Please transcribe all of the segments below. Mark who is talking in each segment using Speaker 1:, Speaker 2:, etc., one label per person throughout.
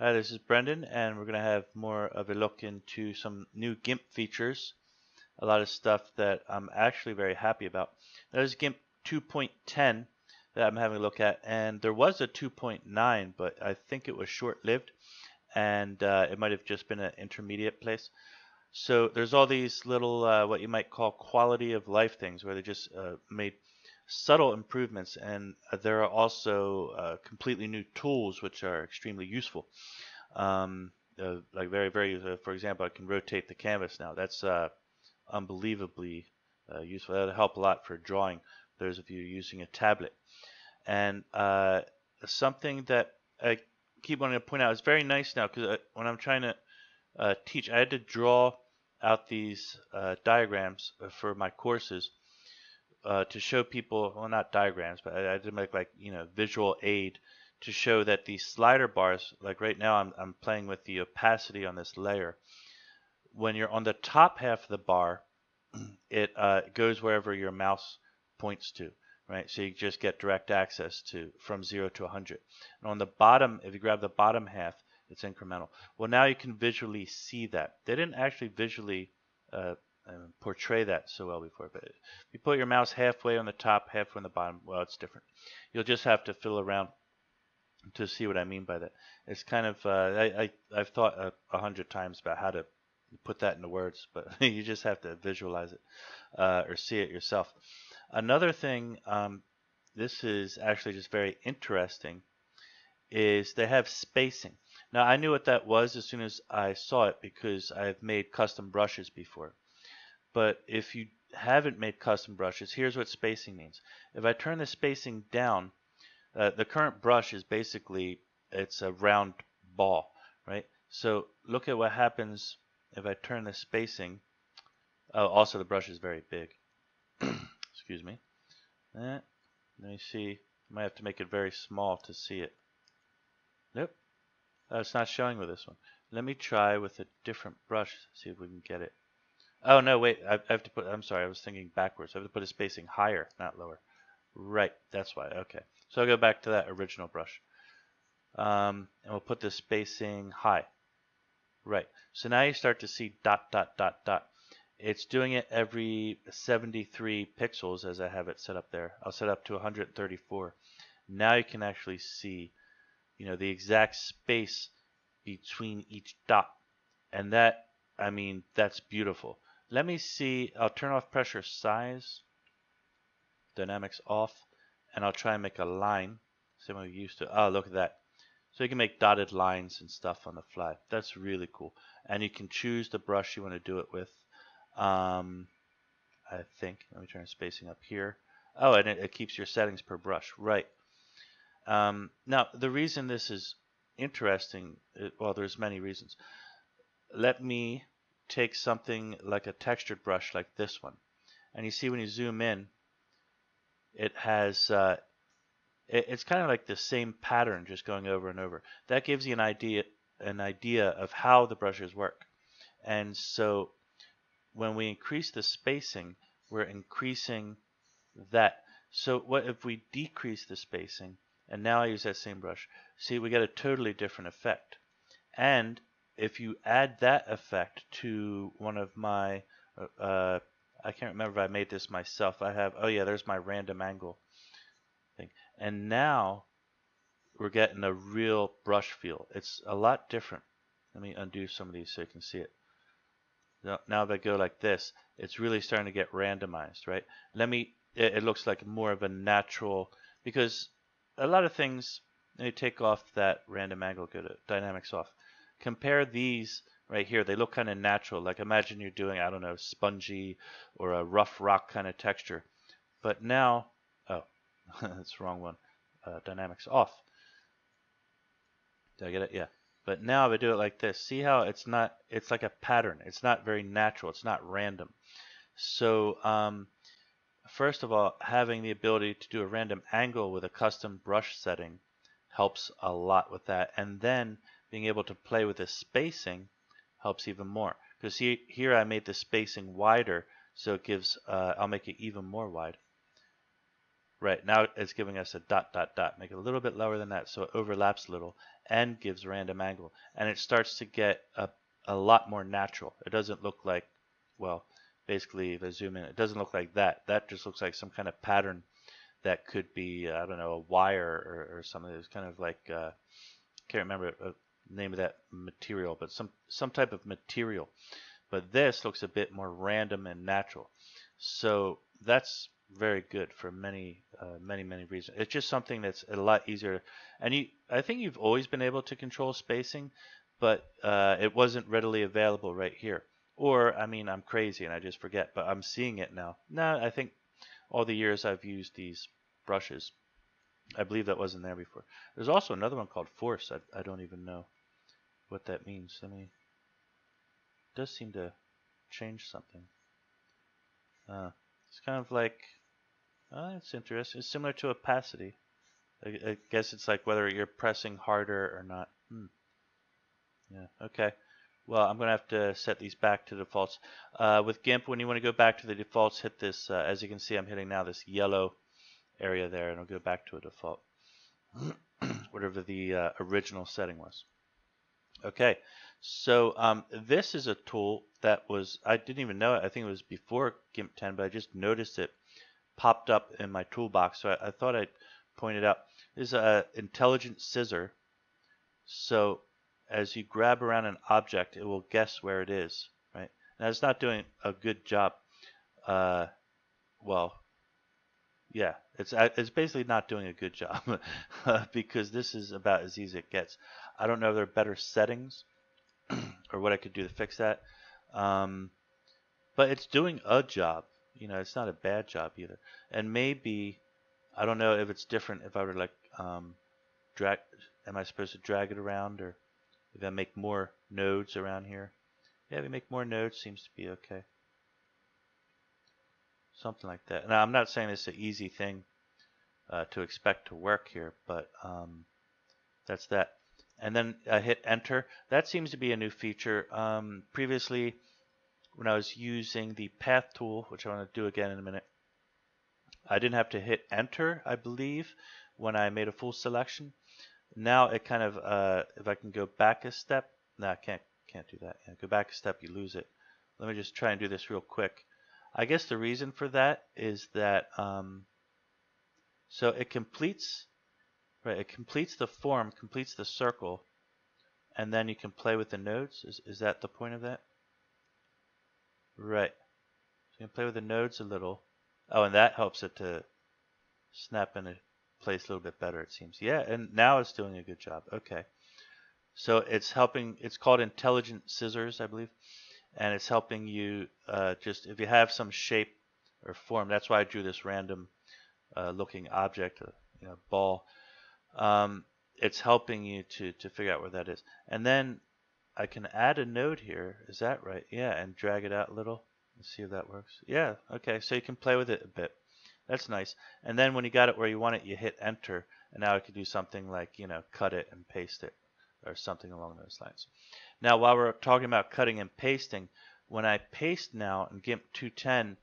Speaker 1: Hi, this is Brendan, and we're going to have more of a look into some new GIMP features. A lot of stuff that I'm actually very happy about. There's GIMP 2.10 that I'm having a look at, and there was a 2.9, but I think it was short-lived, and it might have just been an intermediate place. So there's all these little what you might call quality of life things where they just made subtle improvements, and there are also completely new tools which are extremely useful. Like very for example, I can rotate the canvas now. That's unbelievably useful. That'll help a lot for drawing, those of you using a tablet. And something that I keep wanting to point out is very nice now, because when I'm trying to teach, I had to draw out these diagrams for my courses to show people, well, not diagrams, but I had to make, like, visual aid to show that these slider bars, like right now I'm playing with the opacity on this layer. When you're on the top half of the bar, it goes wherever your mouse points to, right? So you just get direct access to from 0 to 100. And on the bottom, if you grab the bottom half, it's incremental. Well, now you can visually see that. They didn't actually visually portray that so well before, but if you put your mouse halfway on the top, halfway on the bottom, well, it's different. You'll just have to fiddle around to see what I mean by that. It's kind of I've thought 100 times about how to put that into words, but you just have to visualize it or see it yourself. Another thing, this is actually just very interesting, is they have spacing. Now, I knew what that was as soon as I saw it because I've made custom brushes before. But if you haven't made custom brushes, here's what spacing means. If I turn the spacing down, the current brush is basically, it's a round ball, right? So look at what happens if I turn the spacing. Oh, also the brush is very big. Excuse me. Let me see. I might have to make it very small to see it. Nope. It's not showing with this one. Let me try with a different brush, see if we can get it. Oh, no, wait. I have to put, I'm sorry, I was thinking backwards. I have to put the spacing higher, not lower. Right, that's why. Okay. So I'll go back to that original brush. And we'll put the spacing high. Right. So now you start to see dot, dot, dot, dot. It's doing it every 73 pixels as I have it set up there. I'll set up to 134. Now you can actually see, the exact space between each dot. And that, I mean, that's beautiful. Let me see. I'll turn off pressure size, dynamics off, and I'll try and make a line. Same way we used to. Oh, look at that. So you can make dotted lines and stuff on the fly. That's really cool. And you can choose the brush you want to do it with. I think. Let me turn spacing up here. Oh, and it keeps your settings per brush. Right. Now, the reason this is interesting, well, there's many reasons. Let me take something like a textured brush like this one. And you see when you zoom in, it has it's kind of like the same pattern just going over and over. That gives you an idea of how the brushes work. And so when we increase the spacing, we're increasing that. So what if we decrease the spacing, and now I use that same brush? See, we get a totally different effect. And if you add that effect to one of my, I can't remember if I made this myself. I have, oh yeah, there's my random angle thing. And now we're getting a real brush feel. It's a lot different. Let me undo some of these so you can see it. Now if I go like this, it's really starting to get randomized, right? It looks like more of a natural, because a lot of things, let me take off that random angle, go to dynamics off. Compare these right here. They look kind of natural. Like imagine you're doing, I don't know, spongy or a rough rock kind of texture. But now, oh, that's the wrong one. Dynamics off. Did I get it? Yeah. But now if I do it like this, see how it's like a pattern. It's not very natural. It's not random. So first of all, having the ability to do a random angle with a custom brush setting helps a lot with that. And then being able to play with the spacing helps even more. Because here I made the spacing wider, so it gives, I'll make it even more wide. Right, now it's giving us a dot, dot, dot. Make it a little bit lower than that so it overlaps a little and gives random angle. And it starts to get a lot more natural. It doesn't look like, well, basically if I zoom in, it doesn't look like that. That just looks like some kind of pattern that could be, I don't know, a wire or something. It's kind of like, can't remember the name of that material, but some type of material. But this looks a bit more random and natural. So that's very good for many reasons. It's just something that's a lot easier. And I think you've always been able to control spacing, but it wasn't readily available right here. Or, I mean, I'm crazy and I just forget, but I'm seeing it now. No, I think all the years I've used these brushes, I believe that wasn't there before. There's also another one called Force. I don't even know what that means. It does seem to change something. It's kind of like, it's interesting. It's similar to opacity. I guess it's like whether you're pressing harder or not. Yeah, okay. Well, I'm going to have to set these back to defaults. With GIMP, when you want to go back to the defaults, hit this, as you can see, I'm hitting now this yellow area there, and it'll go back to a default, whatever the original setting was. Okay, so this is a tool that I didn't even know it. I think it was before GIMP 10, but I just noticed it popped up in my toolbox, so I thought I'd point it out. This is an intelligent scissor. So as you grab around an object, it will guess where it is, right? Now it's not doing a good job. Well, yeah, it's basically not doing a good job because this is about as easy as it gets. I don't know if there are better settings or what I could do to fix that. But it's doing a job. You know, it's not a bad job either. And maybe, I don't know if it's different if I were to like drag, am I supposed to drag it around, or if I make more nodes around here? Yeah, if we make more nodes, seems to be okay. Something like that. Now, I'm not saying it's an easy thing to expect to work here, but that's that. And then I hit enter. That seems to be a new feature. Previously, when I was using the path tool, which I want to do again in a minute, I didn't have to hit enter, I believe, when I made a full selection. Now it kind of, if I can go back a step, no, I can't do that. Yeah, go back a step, you lose it. Let me just try and do this real quick. I guess the reason for that is that, so it completes, right, it completes the form, completes the circle, and then you can play with the nodes. Is that the point of that? Right. So you can play with the nodes a little. Oh, and that helps it to snap into place a little bit better, it seems. Yeah, and now it's doing a good job. Okay. So it's helping, it's called Intelligent Scissors, I believe. And it's helping you just, if you have some shape or form, that's why I drew this random looking object, ball. It's helping you to figure out where that is. And then I can add a node here. Is that right? Yeah, and drag it out a little. Let's see if that works. Yeah, okay, so you can play with it a bit. That's nice. And then when you got it where you want it, you hit enter, and now I could do something like, cut it and paste it, or something along those lines. Now, while we're talking about cutting and pasting, when I paste now in GIMP 2.10,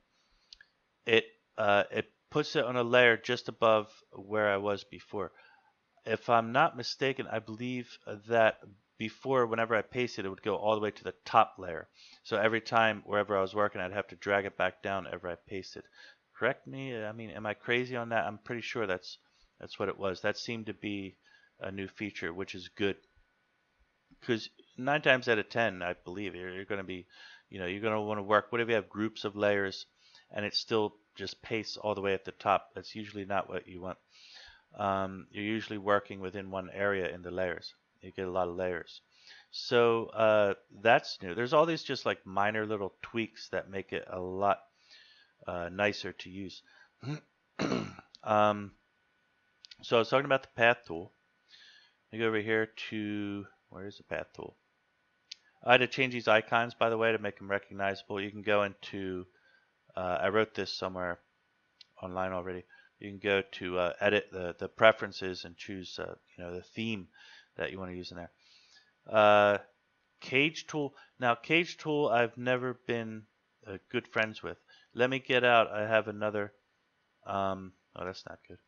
Speaker 1: it puts it on a layer just above where I was before. If I'm not mistaken, I believe that before, whenever I pasted, it would go all the way to the top layer. So every time, wherever I was working, I'd have to drag it back down whenever I pasted. Correct me? I mean, am I crazy on that? I'm pretty sure that's what it was. That seemed to be a new feature, which is good. Because 9 times out of 10, I believe, you're going to be, you're going to want to work. What if you have groups of layers and it still just pastes all the way at the top? That's usually not what you want. You're usually working within one area in the layers. You get a lot of layers. So that's new. There's all these just like minor little tweaks that make it a lot nicer to use. So I was talking about the path tool. I go over here to, where is the path tool? I had to change these icons, by the way, to make them recognizable. You can go into, I wrote this somewhere online already. You can go to edit the preferences and choose the theme that you want to use in there. Cage tool. Now cage tool I've never been good friends with. Let me get out. I have another. Oh, that's not good.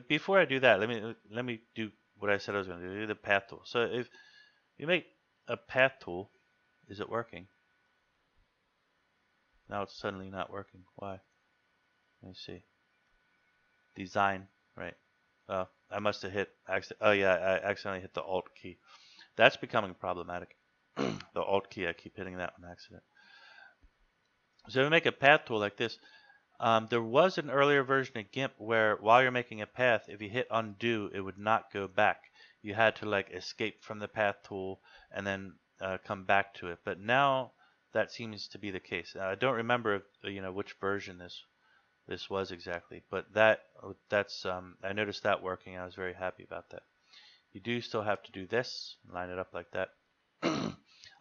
Speaker 1: Before I do that, let me do what I said I was going to do. The path tool. So if you make a path tool, is it working? Now it's suddenly not working. Why? Let me see. Design, right? Oh, I must have hit. Oh yeah, I accidentally hit the Alt key. That's becoming problematic. The Alt key, I keep hitting that on accident. So if we make a path tool like this, there was an earlier version of GIMP where while you're making a path, if you hit undo, it would not go back. You had to like escape from the path tool and then come back to it. But now that seems to be the case. I don't remember, which version this was exactly, but that's I noticed that working. I was very happy about that. You do still have to do this, line it up like that.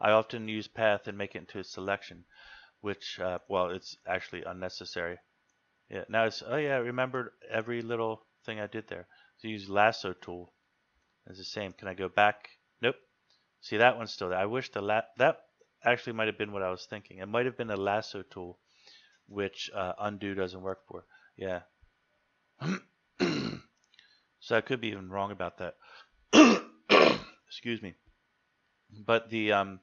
Speaker 1: I often use path and make it into a selection, which well, it's actually unnecessary. Yeah, now it's, oh yeah, I remembered every little thing I did there. So use lasso tool. It's the same. Can I go back? Nope. See, that one's still there. I wish that actually might have been what I was thinking. It might have been a lasso tool, which undo doesn't work for. Yeah. So I could be even wrong about that. Excuse me. But the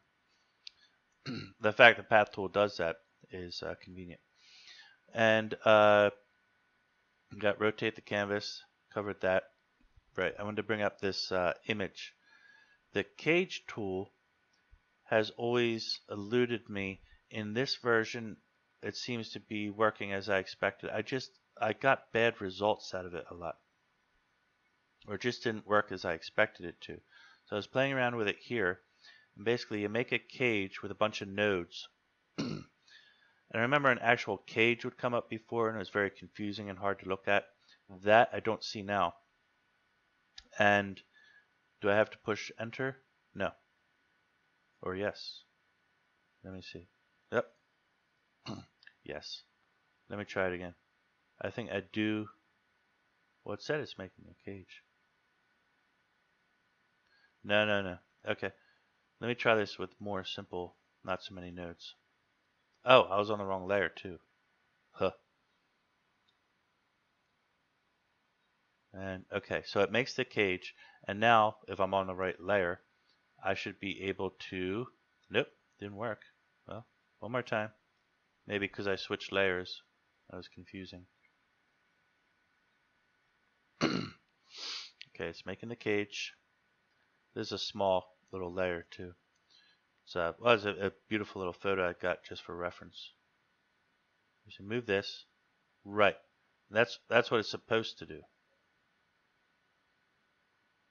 Speaker 1: the fact that path tool does that is convenient. And got rotate the canvas, covered that. Right, I wanted to bring up this image. The cage tool has always eluded me. In this version, it seems to be working as I expected. I got bad results out of it a lot. Or it just didn't work as I expected it to. So I was playing around with it here. And basically, you make a cage with a bunch of nodes. And I remember an actual cage would come up before, and it was very confusing and hard to look at. That I don't see now. And do I have to push enter? No. Or yes. Let me see. Yep. Yes. Let me try it again. I think I do. Well, it said it's making a cage. No. Okay. Let me try this with more simple, not so many nodes. Oh, I was on the wrong layer too. Huh. And okay, so it makes the cage, and now if I'm on the right layer, I should be able to. Nope, didn't work. Well, one more time. Maybe because I switched layers. That was confusing. Okay, it's making the cage. This is a small little layer too. So well, it's a beautiful little photo I got just for reference. You should move this. Right. That's what it's supposed to do.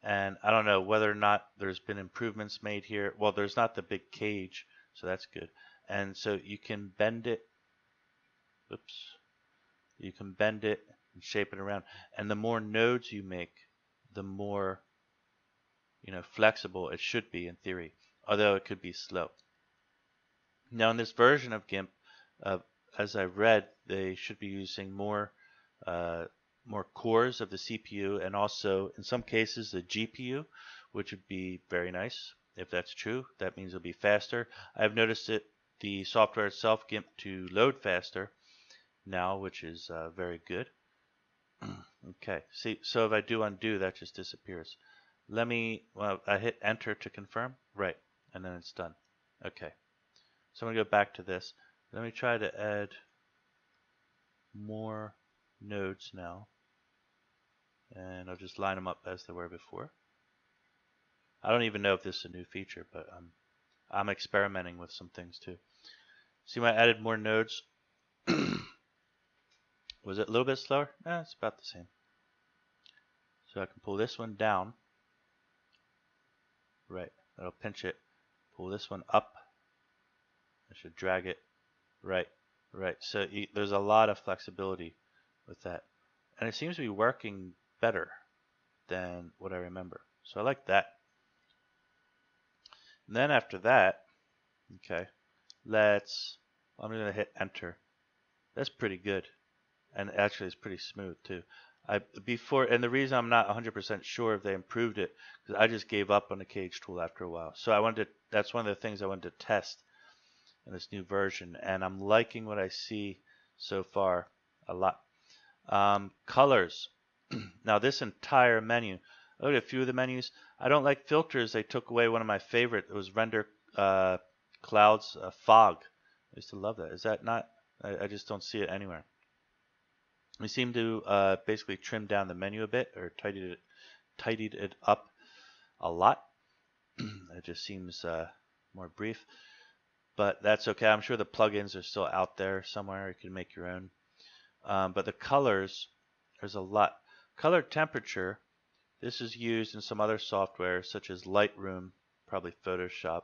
Speaker 1: And I don't know whether or not there's been improvements made here. Well, there's not the big cage, so that's good. And so you can bend it. Oops. You can bend it and shape it around. And the more nodes you make, the more flexible it should be in theory, although it could be slow. Now in this version of GIMP, as I read, they should be using more cores of the CPU, and also in some cases the GPU, which would be very nice. If that's true, that means it'll be faster. I've noticed the software itself, GIMP, to load faster now, which is very good. Okay, see, so if I do undo, that just disappears. I hit enter to confirm, right, and then it's done. Okay, so I'm going to go back to this. Let me try to add more nodes now, and I'll just line them up as they were before. I don't even know if this is a new feature, but I'm experimenting with some things too. See when I added more nodes? Was it a little bit slower? It's about the same. So I can pull this one down. Right, that'll pinch it. Pull this one up. I should drag it. Right. So there's a lot of flexibility with that. And it seems to be working better than what I remember. So I like that. And then after that, okay, I'm going to hit enter. That's pretty good. And actually it's pretty smooth too. And the reason I'm not 100% sure if they improved it, because I just gave up on the cage tool after a while. So that's one of the things I wanted to test in this new version, and I'm liking what I see so far a lot. Colors. Now this entire menu, look at a few of the menus. I don't like filters. They took away one of my favorite. It was render clouds fog. I used to love that. Is that not? I just don't see it anywhere. We seem to basically trim down the menu a bit, or tidied it up a lot. It just seems more brief, but that's okay. I'm sure the plugins are still out there somewhere. You can make your own. But the colors, there's a lot. Color temperature, this is used in some other software such as Lightroom, probably Photoshop,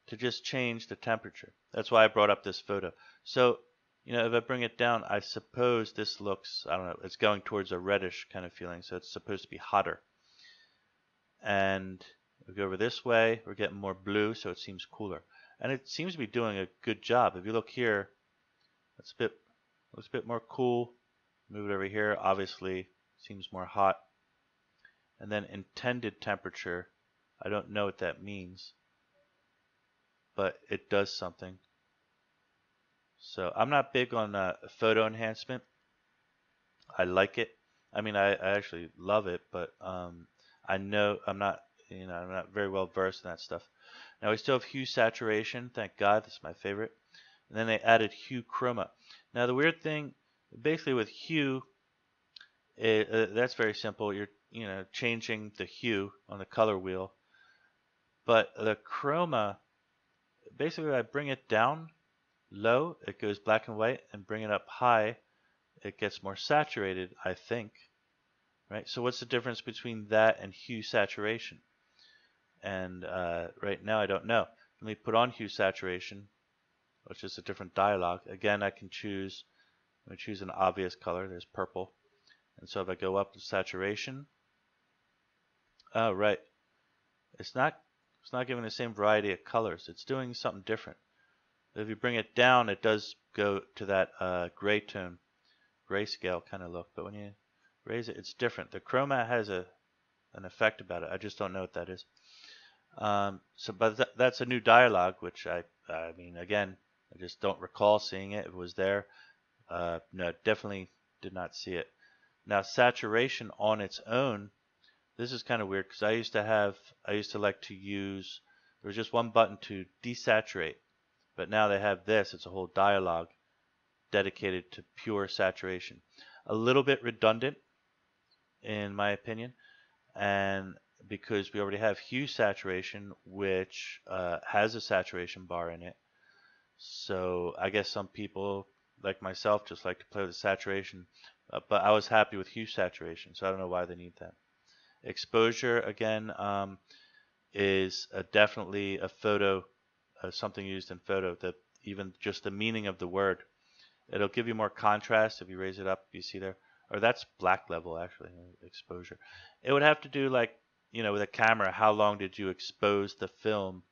Speaker 1: to just change the temperature. That's why I brought up this photo. So, you know, if I bring it down, I suppose this looks, I don't know, it's going towards a reddish kind of feeling, so it's supposed to be hotter. And we go over this way, we're getting more blue, so it seems cooler. And it seems to be doing a good job. If you look here, it's looks a bit more cool. Move it over here, obviously seems more hot. And then intended temperature, I don't know what that means, but it does something. So I'm not big on photo enhancement. I like it. I mean, I actually love it, but I know I'm not very well versed in that stuff. Now we still have hue saturation. Thank God, this is my favorite. And then they added hue chroma. Now the weird thing, basically with hue, that's very simple. You're changing the hue on the color wheel, but the chroma, basically I bring it down low, it goes black and white, and bring it up high, it gets more saturated, I think. Right? So what's the difference between that and hue saturation? And right now I don't know. Let me put on hue saturation, which is a different dialog. Again, I can choose. I'm going to choose an obvious color. There's purple. And so if I go up to saturation, oh right, it's not giving the same variety of colors. It's doing something different. If you bring it down, it does go to that gray tone, grayscale kind of look. But when you raise it, it's different. The chroma has an effect about it. I just don't know what that is. But that's a new dialog, which I mean, again, I just don't recall seeing it. If it was there, no, definitely did not see it. Now saturation on its own, this is kind of weird because I used to like to use, there was just one button to desaturate, but now they have this, it's a whole dialog dedicated to pure saturation. A little bit redundant in my opinion, and because we already have hue saturation, which has a saturation bar in it. So I guess some people like myself just like to play with the saturation, but I was happy with hue saturation, so I don't know why they need that. Exposure, again, is definitely a photo, something used in photo, that even just the meaning of the word. It'll give you more contrast if you raise it up, you see there. Or that's black level, actually, exposure. It would have to do like, with a camera, how long did you expose the film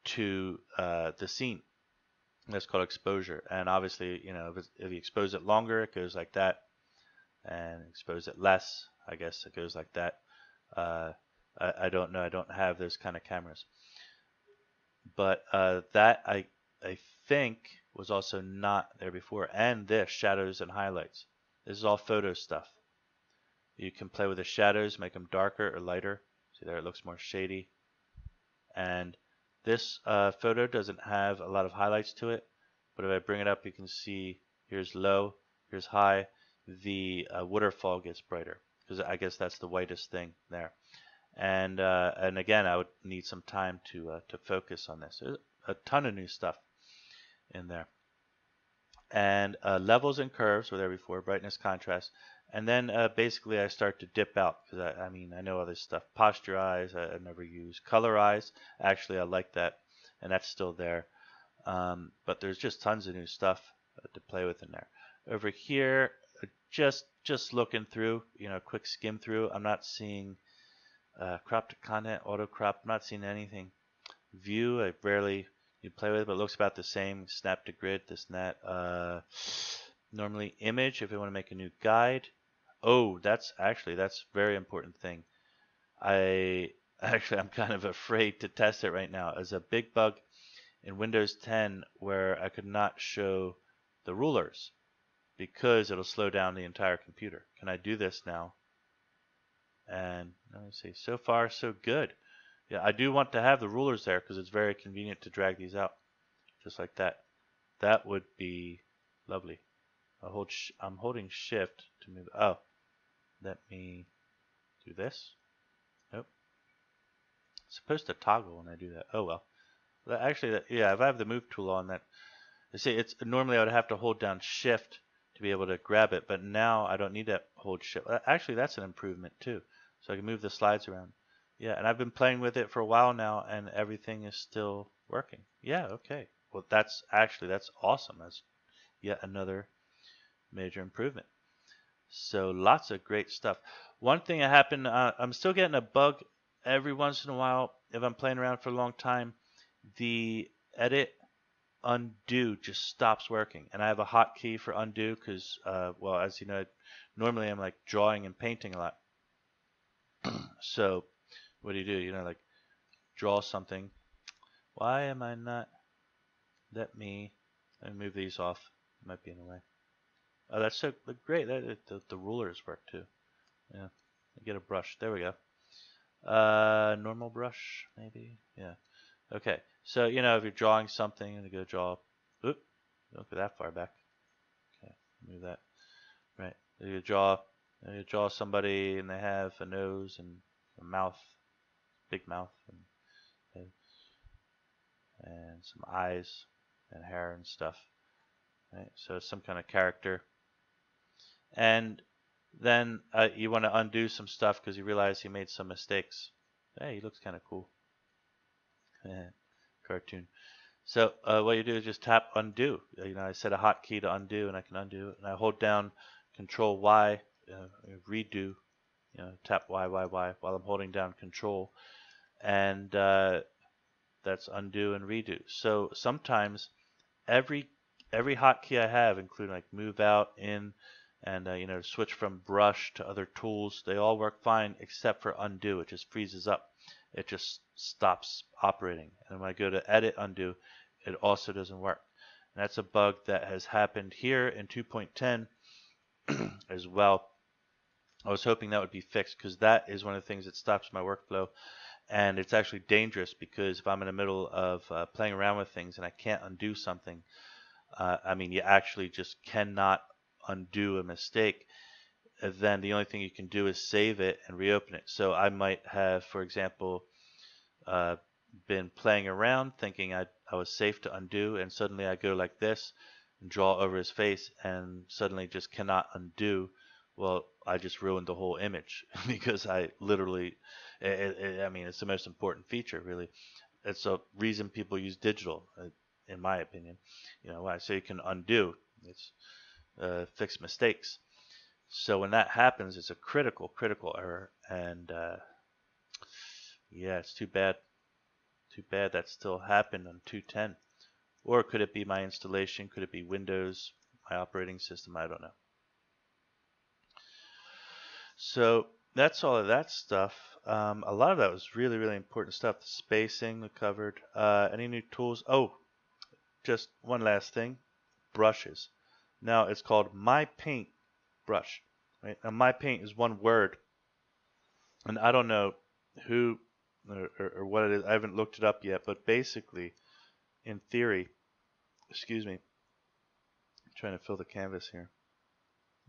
Speaker 1: to the scene? That's called exposure. And obviously, if you expose it longer, it goes like that. And expose it less, I guess it goes like that. I don't know. I don't have those kind of cameras. But that I think was also not there before. And this, shadows and highlights. This is all photo stuff. You can play with the shadows, make them darker or lighter. See there, it looks more shady. And this photo doesn't have a lot of highlights to it, but if I bring it up, you can see here's low, here's high. The waterfall gets brighter because I guess that's the whitest thing there. And again, I would need some time to focus on this. There's a ton of new stuff in there. And levels and curves were there before, brightness, contrast. And then basically I start to dip out because I know other stuff. Posterize, I never use. Colorize, actually I like that, and that's still there. But there's just tons of new stuff to play with in there. Over here, just looking through, quick skim through. I'm not seeing crop to content, auto crop. I'm not seeing anything. View, I rarely play with it, but it looks about the same. Snap to grid, this and that. Normally image, if you want to make a new guide. Oh, that's a very important thing. I'm kind of afraid to test it right now. There's a big bug in Windows 10 where I could not show the rulers. because it'll slow down the entire computer. Can I do this now? And let me see. So far, so good. Yeah, I do want to have the rulers there because it's very convenient to drag these out, just like that. That would be lovely. I'm holding Shift to move. Oh, let me do this. Nope. It's supposed to toggle when I do that. Oh well. Actually, yeah. If I have the Move tool on, that. You see, it's normally I would have to hold down Shift to be able to grab it, but now I don't need to hold Shift. Actually, that's an improvement too. So I can move the slides around. Yeah, and I've been playing with it for a while now, and everything is still working. Yeah, okay. Well, that's awesome. That's yet another major improvement. So lots of great stuff. One thing that happened, I'm still getting a bug every once in a while if I'm playing around for a long time. The edit undo just stops working, and I have a hotkey for undo because, well, as you know, normally I'm like drawing and painting a lot. So what do? You know, like draw something. Why am I not? Let me move these off. It might be in the way. Oh, that's so great. The rulers work too. Yeah, get a brush. There we go. Normal brush, maybe. Yeah. Okay. So you know, if you're drawing something, and you go draw. Oop, don't go that far back. Okay, move that. Right. You draw somebody, and they have a nose and a mouth, big mouth, and some eyes and hair and stuff. Right. So it's some kind of character. And then you want to undo some stuff because you realize you made some mistakes. Hey, he looks kind of cool. Cartoon. So what you do is just tap undo. You know, I set a hotkey to undo, and I can undo it. And I hold down Control Y, redo. You know, tap Y while I'm holding down Control, and that's undo and redo. So sometimes every hotkey I have, including like move out, in, and you know, switch from brush to other tools, they all work fine except for undo. It just freezes up. It just stops operating. And when I go to edit undo, it also doesn't work. And that's a bug that has happened here in 2.10 as well. I was hoping that would be fixed because that is one of the things that stops my workflow. And it's actually dangerous because if I'm in the middle of playing around with things and I can't undo something, I mean, you actually just cannot undo a mistake. Then the only thing you can do is save it and reopen it. So I might have, for example, been playing around thinking I was safe to undo, and suddenly I go like this and draw over his face and suddenly just cannot undo. Well, I just ruined the whole image because I literally, I mean, it's the most important feature, really. It's a reason people use digital, in my opinion. You know, why? So you can undo. It's fix mistakes. So when that happens, it's a critical error, and yeah, it's too bad. Too bad that still happened on 2.10. Or could it be my installation? Could it be Windows, my operating system? I don't know. So that's all of that stuff. A lot of that was really, really important stuff. The spacing we covered. Any new tools? Oh, just one last thing. Brushes. Now it's called My Paint brush. Right? Now My Paint is one word. And I don't know who or what it is. I haven't looked it up yet. But basically, in theory, excuse me, I'm trying to fill the canvas here.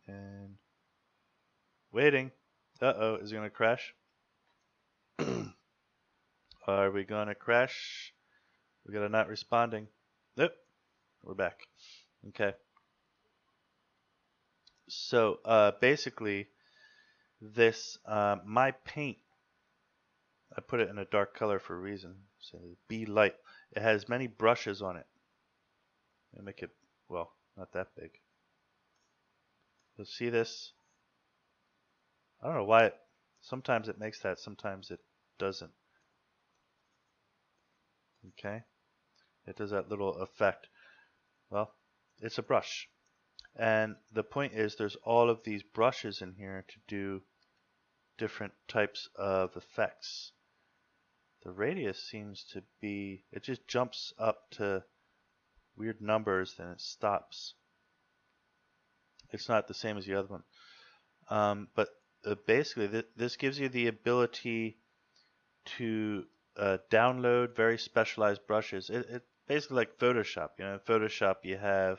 Speaker 1: And waiting. Uh-oh, is it going to crash? Are we going to crash? We got a not responding. Nope, we're back. Okay. So basically, this My Paint, I put it in a dark color for a reason. So Be Light. It has many brushes on it. I make it, well, not that big. You'll see this. I don't know why sometimes it makes that, sometimes it doesn't. Okay, it does that little effect. Well, it's a brush, and the point is there's all of these brushes in here to do different types of effects. The radius seems to be, it just jumps up to weird numbers, then it stops. it's not the same as the other one. But basically, this gives you the ability to download very specialized brushes. It basically like Photoshop. You know, in Photoshop you have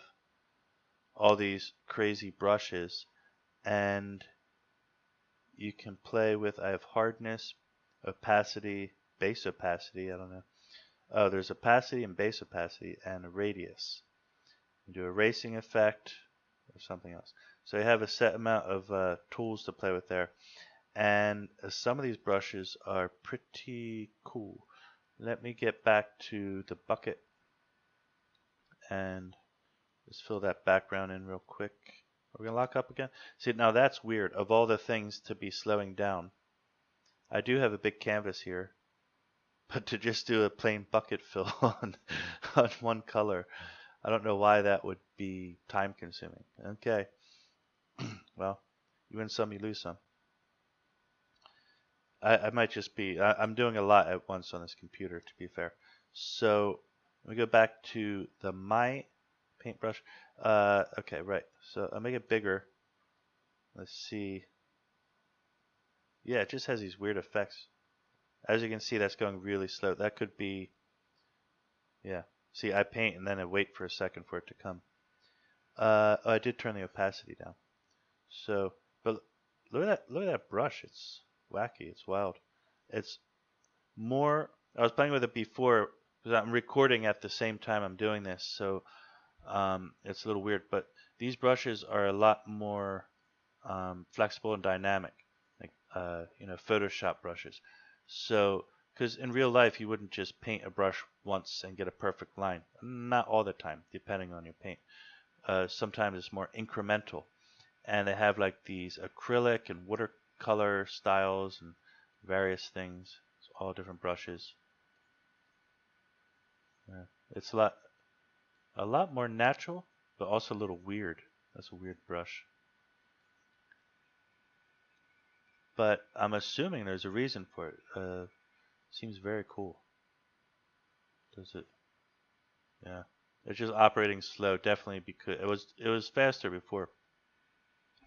Speaker 1: all these crazy brushes, and you can play with. I have hardness, opacity, base opacity. I don't know. Oh, there's opacity and base opacity and a radius. You do a erasing effect or something else. So you have a set amount of tools to play with there. And some of these brushes are pretty cool. Let me get back to the bucket and just fill that background in real quick. Are we going to lock up again? See, now that's weird. Of all the things to be slowing down, I do have a big canvas here. But to just do a plain bucket fill on one color, I don't know why that would be time consuming. Okay. Well, you win some, you lose some. I might just be, I'm doing a lot at once on this computer, to be fair. So let me go back to the My paintbrush. Okay, right. So I'll make it bigger. Let's see. Yeah, it just has these weird effects. As you can see, that's going really slow. That could be, yeah. See, I paint and then I wait for a second for it to come. Oh, I did turn the opacity down. So, but look at that brush. It's wacky. It's wild. It's more. I was playing with it before because I'm recording at the same time I'm doing this, so it's a little weird. But these brushes are a lot more flexible and dynamic, like you know, Photoshop brushes. So, because in real life you wouldn't just paint a brush once and get a perfect line. Not all the time, depending on your paint. Sometimes it's more incremental. And they have like these acrylic and watercolor styles and various things. It's all different brushes. Yeah. It's a lot more natural, but also a little weird. That's a weird brush. But I'm assuming there's a reason for it. Seems very cool. Does it? Yeah. It's just operating slow, definitely, because it was faster before.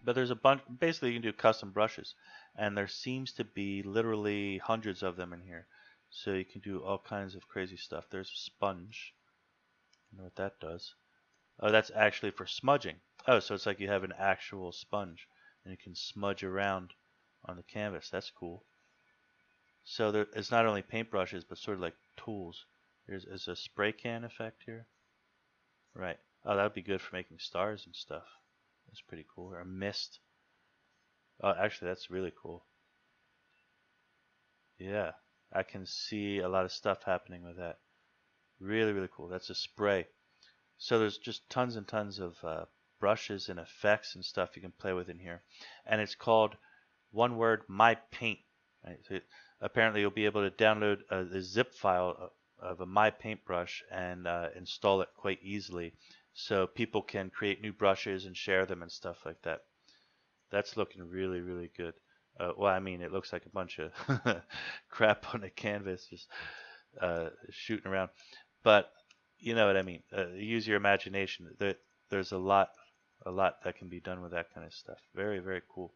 Speaker 1: But there's a bunch. Basically, you can do custom brushes, and there seems to be literally hundreds of them in here. So you can do all kinds of crazy stuff. There's a sponge. I don't know what that does. Oh, that's actually for smudging. Oh, so it's like you have an actual sponge, and you can smudge around on the canvas. That's cool. So there, it's not only paintbrushes, but sort of like tools. There's a spray can effect here. Right. Oh, that would be good for making stars and stuff. That's pretty cool. Or a mist. Oh, actually, that's really cool. Yeah, I can see a lot of stuff happening with that. Really, really cool. That's a spray. So there's just tons and tons of brushes and effects and stuff you can play with in here. And it's called, one word, My Paint. Right? So apparently you'll be able to download the zip file of a My Paint brush and install it quite easily. So people can create new brushes and share them and stuff like that. That's looking really, really good. Well, I mean, it looks like a bunch of crap on a canvas just shooting around. But you know what I mean. Use your imagination. There's a lot that can be done with that kind of stuff. Very, very cool.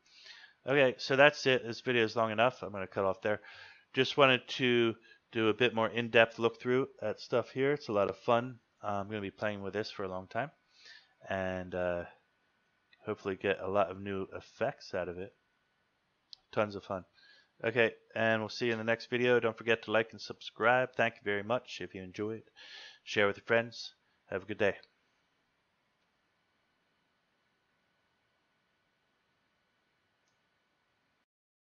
Speaker 1: Okay, so that's it. This video is long enough. I'm going to cut off there. Just wanted to do a bit more in-depth look through at stuff here. It's a lot of fun. I'm going to be playing with this for a long time. And hopefully get a lot of new effects out of it. Tons of fun. Okay, and we'll see you in the next video. Don't forget to like and subscribe. Thank you very much if you enjoyed. Share with your friends. Have a good day.